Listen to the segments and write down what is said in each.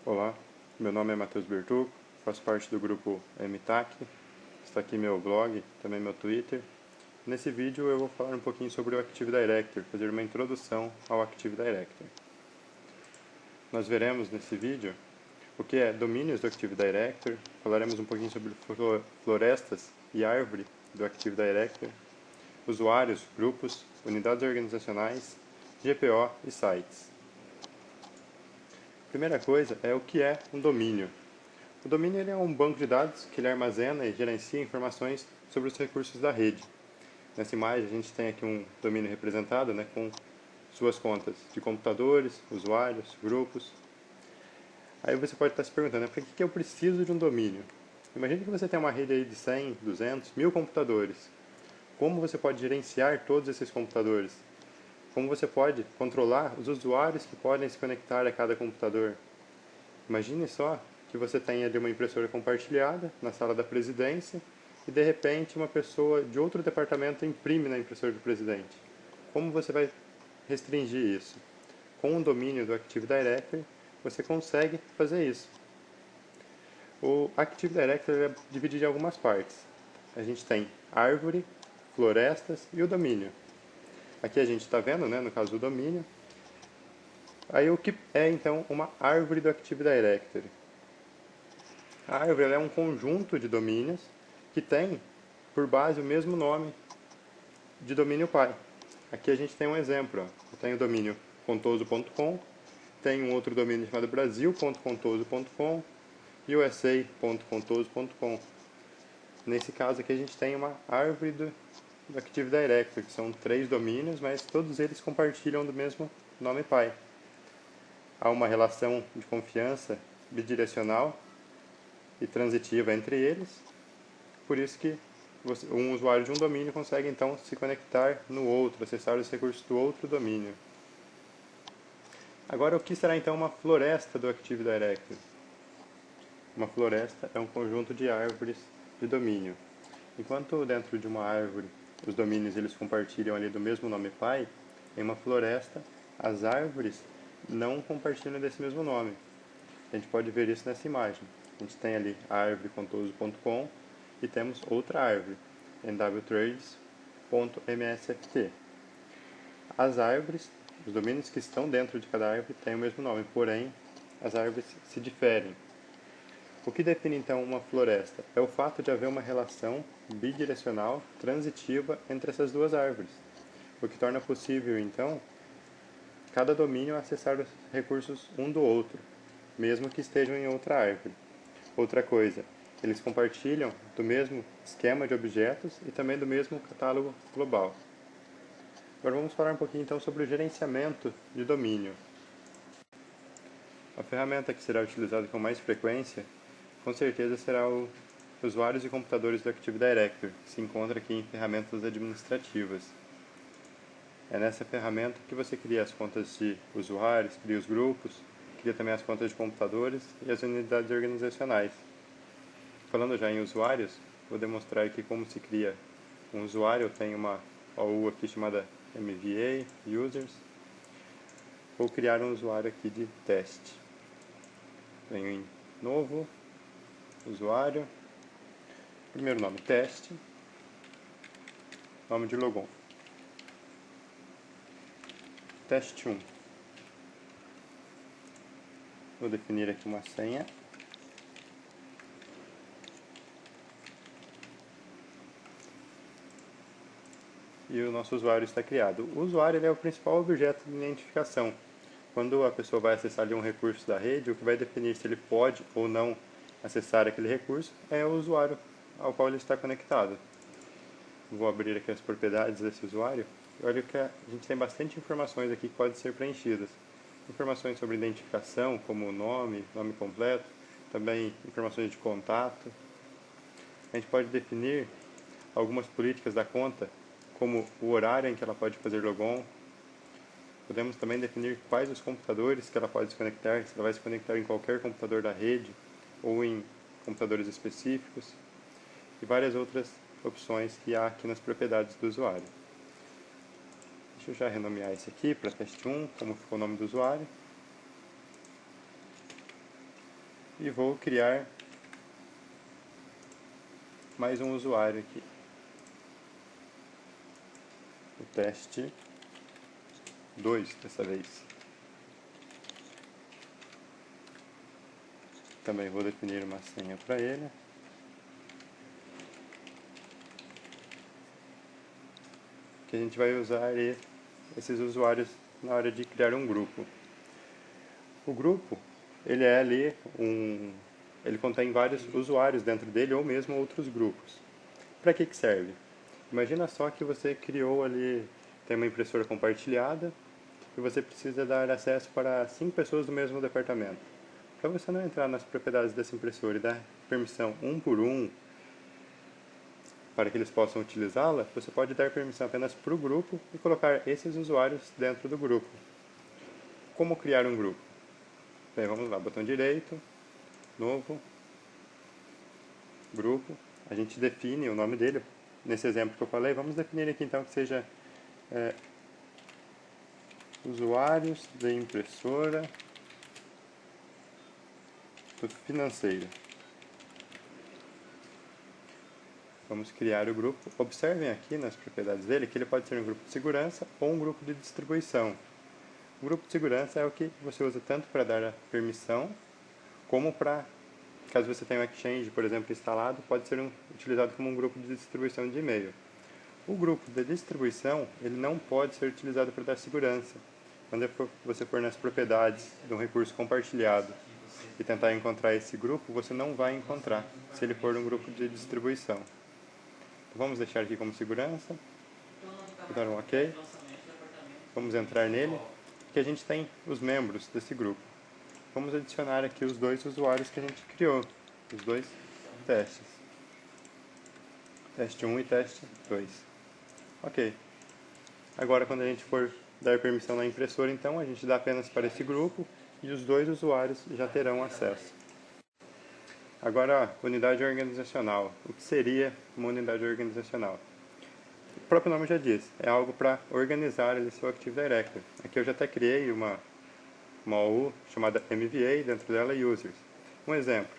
Olá, meu nome é Matheus Bertucco, faço parte do grupo MTAC, está aqui meu blog, também meu Twitter. Nesse vídeo eu vou falar um pouquinho sobre o Active Directory, fazer uma introdução ao Active Directory. Nós veremos nesse vídeo o que é domínios do Active Directory, falaremos um pouquinho sobre florestas e árvore do Active Directory, usuários, grupos, unidades organizacionais, GPO e sites. Primeira coisa é o que é um domínio. O domínio ele é um banco de dados que ele armazena e gerencia informações sobre os recursos da rede. Nessa imagem a gente tem aqui um domínio representado, com suas contas de computadores, usuários, grupos. Aí você pode estar se perguntando, para que eu preciso de um domínio? Imagine que você tem uma rede aí de 100, 200, 1000 computadores. Como você pode gerenciar todos esses computadores? Como você pode controlar os usuários que podem se conectar a cada computador? Imagine só que você tem ali uma impressora compartilhada na sala da presidência e de repente uma pessoa de outro departamento imprime na impressora do presidente. Como você vai restringir isso? Com o domínio do Active Directory, você consegue fazer isso. O Active Directory é dividido em algumas partes. A gente tem árvore, florestas e o domínio. Aqui a gente está vendo, no caso do domínio. Aí o que é então uma árvore do Active Directory? A árvore é um conjunto de domínios que tem por base o mesmo nome de domínio pai. Aqui a gente tem um exemplo. Eu tenho o domínio contoso.com, tenho um outro domínio chamado brasil.contoso.com e usa.contoso.com. Nesse caso aqui a gente tem uma árvore do Active Directory, que são 3 domínios, mas todos eles compartilham do mesmo nome pai. Há uma relação de confiança bidirecional e transitiva entre eles, por isso que um usuário de um domínio consegue então se conectar no outro, acessar os recursos do outro domínio. Agora, o que será então uma floresta do Active Directory? Uma floresta é um conjunto de árvores de domínio. Enquanto dentro de uma árvore os domínios eles compartilham ali do mesmo nome pai, em uma floresta as árvores não compartilham desse mesmo nome. A gente pode ver isso nessa imagem. A gente tem ali a árvore contoso.com e temos outra árvore, nwtrades.msft. As árvores, os domínios que estão dentro de cada árvore têm o mesmo nome, porém as árvores se diferem. O que define então uma floresta? É o fato de haver uma relação bidirecional transitiva entre essas duas árvores, o que torna possível então cada domínio acessar os recursos um do outro, mesmo que estejam em outra árvore. Outra coisa, eles compartilham do mesmo esquema de objetos e também do mesmo catálogo global. Agora vamos falar um pouquinho então sobre o gerenciamento de domínio. A ferramenta que será utilizada com mais frequência, com certeza será o usuários e computadores do Active Directory, que se encontra aqui em ferramentas administrativas. É nessa ferramenta que você cria as contas de usuários, cria os grupos, cria também as contas de computadores e as unidades organizacionais. Falando já em usuários, vou demonstrar aqui como se cria um usuário. Eu tenho uma OU aqui chamada MVA, Users. Vou criar um usuário aqui de teste. Venho em Novo, Usuário, primeiro nome teste, nome de logon, teste 1. Vou definir aqui uma senha. E o nosso usuário está criado. O usuário ele é o principal objeto de identificação. Quando a pessoa vai acessar ali um recurso da rede, o que vai definir se ele pode ou não acessar aquele recurso é o usuário ao qual ele está conectado. Vou abrir aqui as propriedades desse usuário. E olha que a gente tem bastante informações aqui que podem ser preenchidas. Informações sobre identificação, como nome, nome completo, também informações de contato. A gente pode definir algumas políticas da conta, como o horário em que ela pode fazer logon. Podemos também definir quais os computadores que ela pode se conectar, se ela vai se conectar em qualquer computador da rede ou em computadores específicos, e várias outras opções que há aqui nas propriedades do usuário. Deixa eu já renomear esse aqui para teste 1, como ficou o nome do usuário. e vou criar mais um usuário aqui. O teste 2 dessa vez. Também vou definir uma senha para ele. Que a gente vai usar esses usuários na hora de criar um grupo. O grupo, ele é ali ele contém vários usuários dentro dele ou mesmo outros grupos. Para que serve? Imagina só que você criou ali, tem uma impressora compartilhada e você precisa dar acesso para 5 pessoas do mesmo departamento. Para você não entrar nas propriedades dessa impressora e dar permissão um por um para que eles possam utilizá-la, você pode dar permissão apenas para o grupo e colocar esses usuários dentro do grupo. Como criar um grupo? Bem, vamos lá, botão direito, novo, grupo, a gente define o nome dele, nesse exemplo que eu falei, vamos definir aqui então que seja usuários de impressora do financeiro. Vamos criar o grupo. Observem aqui nas propriedades dele que ele pode ser um grupo de segurança ou um grupo de distribuição. O grupo de segurança é o que você usa tanto para dar a permissão, como para, caso você tenha um Exchange, por exemplo, instalado, pode ser utilizado como um grupo de distribuição de e-mail. O grupo de distribuição, ele não pode ser utilizado para dar segurança. Quando você for nas propriedades de um recurso compartilhado e tentar encontrar esse grupo, você não vai encontrar, se ele for um grupo de distribuição. Então, vamos deixar aqui como segurança, vou dar um OK, vamos entrar nele, que a gente tem os membros desse grupo. Vamos adicionar aqui os 2 usuários que a gente criou, os 2 testes. Teste 1 e teste 2. Ok. Agora, quando a gente for dar permissão na impressora, então, a gente dá apenas para esse grupo e os 2 usuários já terão acesso. Agora, unidade organizacional. O que seria uma unidade organizacional? O próprio nome já diz, é algo para organizar ali seu Active Directory. Aqui eu já até criei uma OU chamada MVA, dentro dela Users. Um exemplo,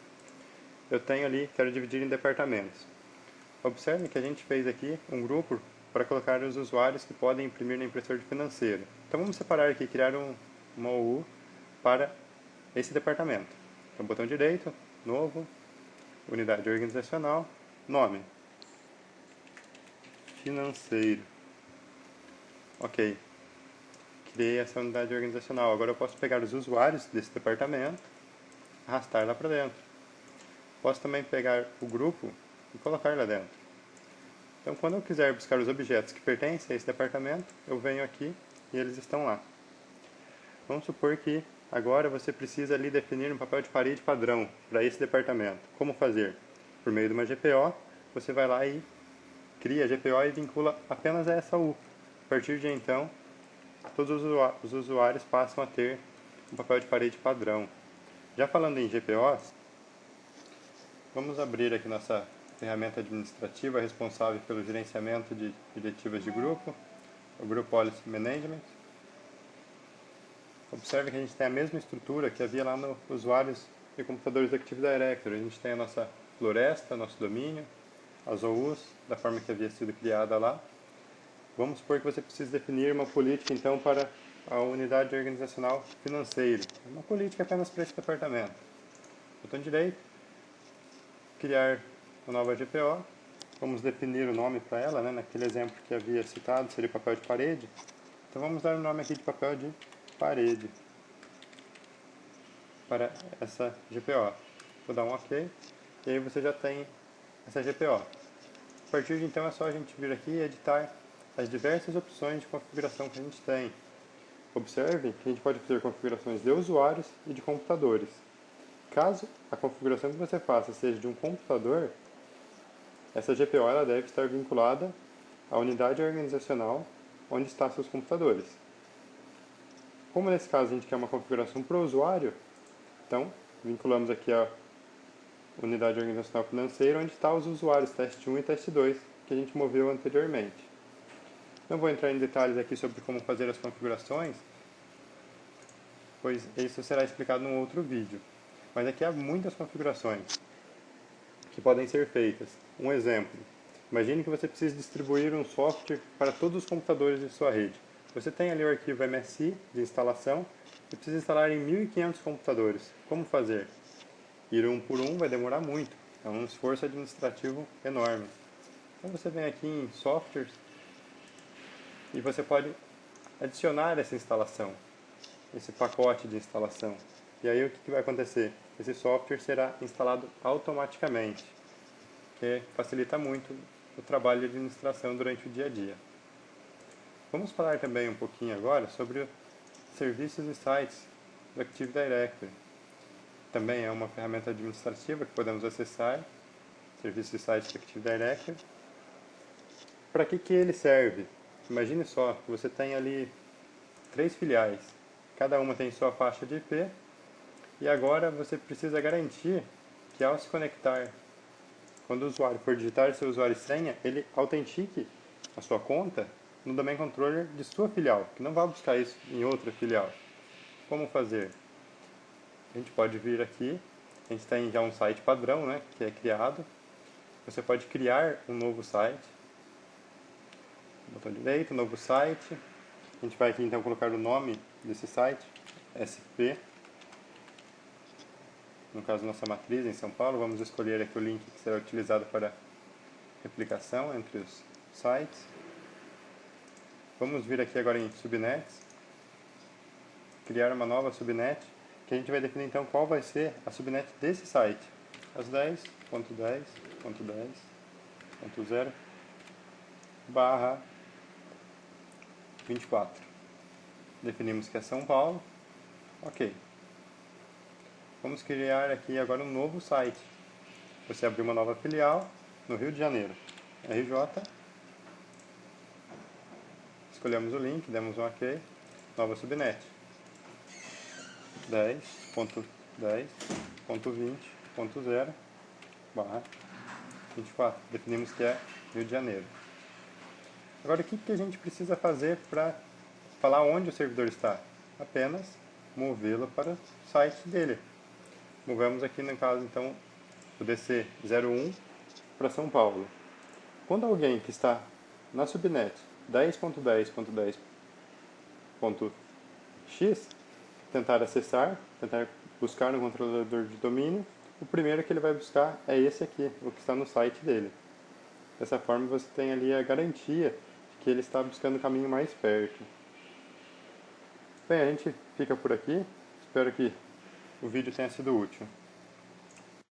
eu tenho ali, quero dividir em departamentos. Observe que a gente fez aqui um grupo para colocar os usuários que podem imprimir na impressora de financeiro. Então vamos separar aqui, criar uma OU para esse departamento. Então botão direito, novo, unidade organizacional, nome. Financeiro. Ok. Criei essa unidade organizacional. Agora eu posso pegar os usuários desse departamento, arrastar lá para dentro. Posso também pegar o grupo e colocar lá dentro. Então, quando eu quiser buscar os objetos que pertencem a esse departamento, eu venho aqui e eles estão lá. Vamos supor que agora você precisa ali definir um papel de parede padrão para esse departamento. Como fazer? Por meio de uma GPO, você vai lá e cria a GPO e vincula apenas a essa U. A partir de então, todos os usuários passam a ter um papel de parede padrão. Já falando em GPOs, vamos abrir aqui nossa ferramenta administrativa responsável pelo gerenciamento de diretivas de grupo, o Group Policy Management. Observe que a gente tem a mesma estrutura que havia lá no usuários e computadores do Active Directory. A gente tem a nossa floresta, nosso domínio, as OUs, da forma que havia sido criada lá. Vamos supor que você precisa definir uma política, então, para a unidade organizacional financeira. Uma política apenas para esse departamento. Botão direito, criar uma nova GPO. Vamos definir o nome para ela, né? Naquele exemplo que havia citado, seria papel de parede. Então vamos dar o nome aqui de papel de parede para essa GPO. Vou dar um OK. E aí você já tem essa GPO. A partir de então é só a gente vir aqui e editar as diversas opções de configuração que a gente tem. Observe que a gente pode fazer configurações de usuários e de computadores. Caso a configuração que você faça seja de um computador, essa GPO ela deve estar vinculada à unidade organizacional onde estão seus computadores. Como nesse caso a gente quer uma configuração para o usuário, então vinculamos aqui a unidade organizacional financeira onde estão os usuários teste 1 e teste 2 que a gente moveu anteriormente. Não vou entrar em detalhes aqui sobre como fazer as configurações, pois isso será explicado num outro vídeo. Mas aqui há muitas configurações que podem ser feitas. Um exemplo, imagine que você precisa distribuir um software para todos os computadores de sua rede. Você tem ali o arquivo MSI de instalação e precisa instalar em 1.500 computadores. Como fazer? Ir um por um vai demorar muito, é um esforço administrativo enorme. Então você vem aqui em softwares e você pode adicionar essa instalação, esse pacote de instalação. E aí o que vai acontecer? Esse software será instalado automaticamente, que facilita muito o trabalho de administração durante o dia a dia. Vamos falar também um pouquinho agora sobre serviços e sites do Active Directory. Também é uma ferramenta administrativa que podemos acessar, serviços e sites do Active Directory. Para que ele serve? Imagine só que você tem ali 3 filiais, cada uma tem sua faixa de IP, e agora você precisa garantir que ao se conectar, quando o usuário for digitar seu usuário e senha, ele autentique a sua conta no domain controller de sua filial, que não vai buscar isso em outra filial. Como fazer? A gente pode vir aqui, a gente tem já um site padrão, né, que é criado. Você pode criar um novo site, botão direito, novo site. A gente vai aqui então colocar o nome desse site, SP. No caso, nossa matriz em São Paulo. Vamos escolher aqui o link que será utilizado para replicação entre os sites. Vamos vir aqui agora em subnets, criar uma nova subnet, que a gente vai definir então qual vai ser a subnet desse site. As 10.10.10.0 barra 24. Definimos que é São Paulo. Ok. Vamos criar aqui agora um novo site. Você abriu uma nova filial no Rio de Janeiro. RJ. Escolhemos o link, demos um OK. Nova subnet. 10.10.20.0 barra 24. Definimos que é Rio de Janeiro. Agora, o que a gente precisa fazer para falar onde o servidor está? Apenas movê-lo para o site dele. Movemos aqui, no caso, então, o DC01 para São Paulo. Quando alguém que está na subnet 10.10.10.x tentar acessar, tentar buscar no controlador de domínio, o primeiro que ele vai buscar é esse aqui, o que está no site dele. Dessa forma você tem ali a garantia de que ele está buscando o caminho mais perto. Bem, a gente fica por aqui. Espero que o vídeo tenha sido útil.